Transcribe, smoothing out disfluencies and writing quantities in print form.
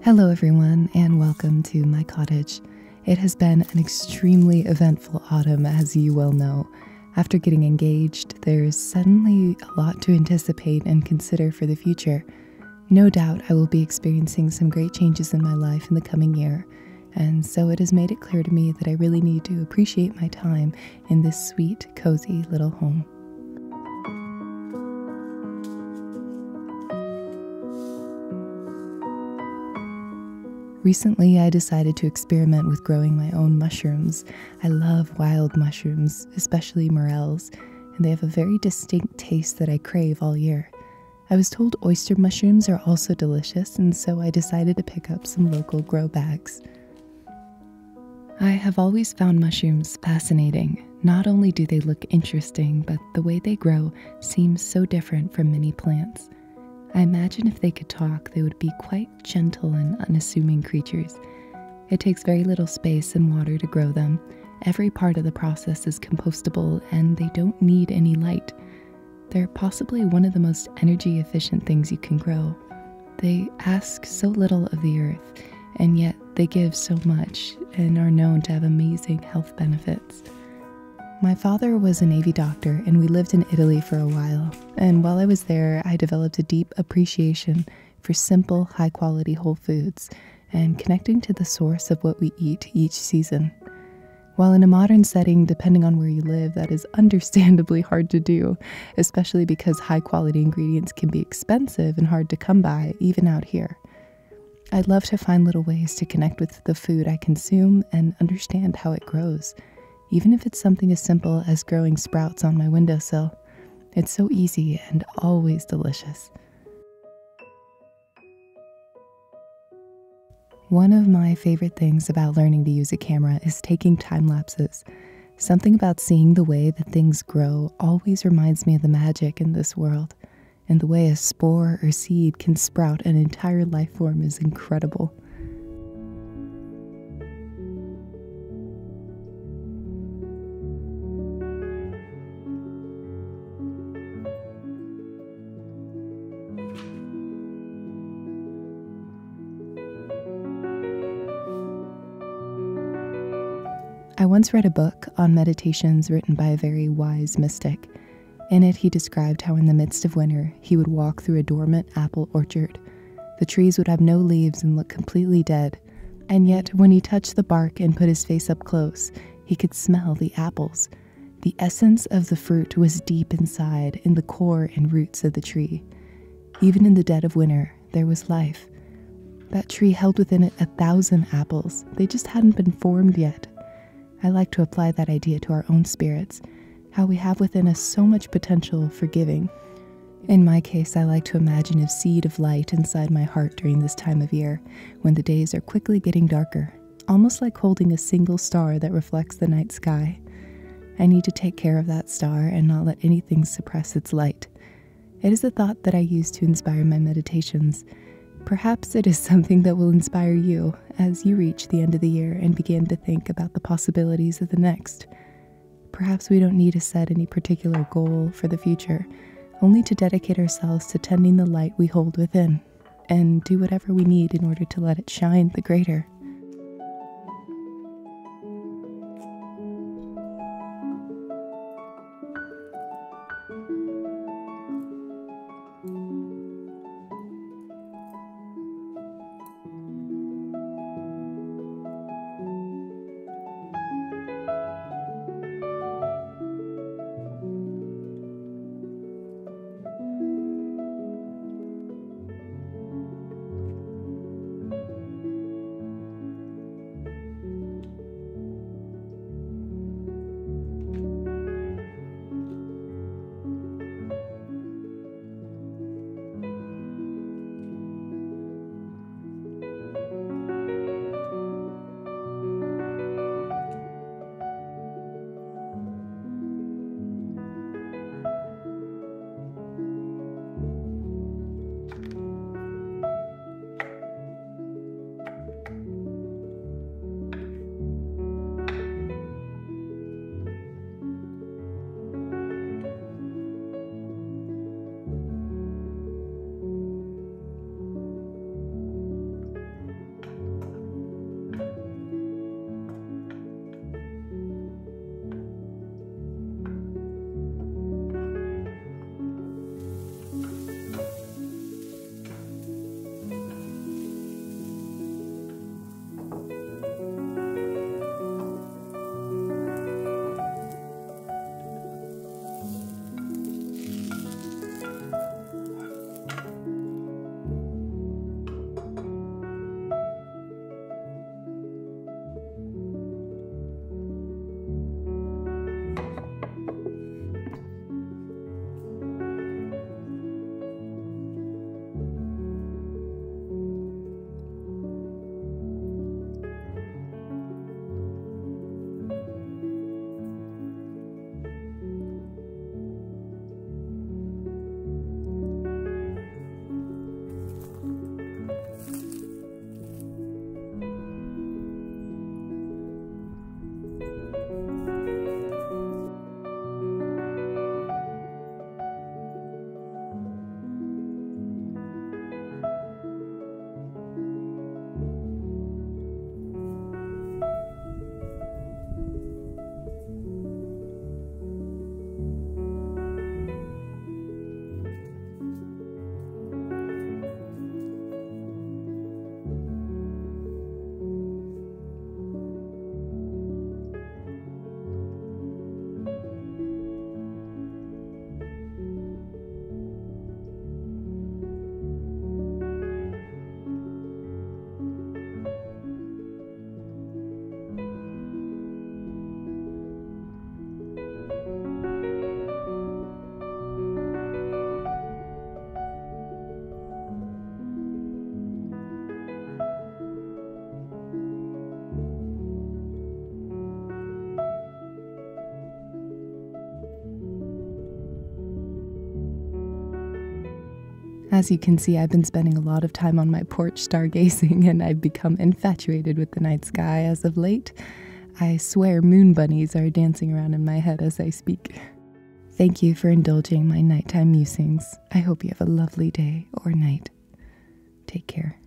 Hello everyone, and welcome to my cottage. It has been an extremely eventful autumn, as you well know. After getting engaged, there's suddenly a lot to anticipate and consider for the future. No doubt I will be experiencing some great changes in my life in the coming year, and so it has made it clear to me that I really need to appreciate my time in this sweet, cozy little home. Recently, I decided to experiment with growing my own mushrooms. I love wild mushrooms, especially morels, and they have a very distinct taste that I crave all year. I was told oyster mushrooms are also delicious, and so I decided to pick up some local grow bags. I have always found mushrooms fascinating. Not only do they look interesting, but the way they grow seems so different from many plants. I imagine if they could talk, they would be quite gentle and unassuming creatures. It takes very little space and water to grow them. Every part of the process is compostable, and they don't need any light. They're possibly one of the most energy efficient things you can grow. They ask so little of the earth, and yet they give so much and are known to have amazing health benefits. My father was a Navy doctor, and we lived in Italy for a while. And while I was there, I developed a deep appreciation for simple, high-quality whole foods and connecting to the source of what we eat each season. While in a modern setting, depending on where you live, that is understandably hard to do, especially because high-quality ingredients can be expensive and hard to come by, even out here. I'd love to find little ways to connect with the food I consume and understand how it grows. Even if it's something as simple as growing sprouts on my windowsill. It's so easy and always delicious. One of my favorite things about learning to use a camera is taking time lapses. Something about seeing the way that things grow always reminds me of the magic in this world, and the way a spore or seed can sprout an entire life form is incredible. I once read a book on meditations written by a very wise mystic. In it, he described how in the midst of winter, he would walk through a dormant apple orchard. The trees would have no leaves and look completely dead, and yet when he touched the bark and put his face up close, he could smell the apples. The essence of the fruit was deep inside, in the core and roots of the tree. Even in the dead of winter, there was life. That tree held within it 1,000 apples. They just hadn't been formed yet. I like to apply that idea to our own spirits, how we have within us so much potential for giving. In my case, I like to imagine a seed of light inside my heart during this time of year, when the days are quickly getting darker, almost like holding a single star that reflects the night sky. I need to take care of that star and not let anything suppress its light. It is a thought that I use to inspire my meditations. Perhaps it is something that will inspire you as you reach the end of the year and begin to think about the possibilities of the next. Perhaps we don't need to set any particular goal for the future, only to dedicate ourselves to tending the light we hold within, and do whatever we need in order to let it shine the greater. As you can see, I've been spending a lot of time on my porch stargazing, and I've become infatuated with the night sky as of late. I swear moon bunnies are dancing around in my head as I speak. Thank you for indulging my nighttime musings. I hope you have a lovely day or night. Take care.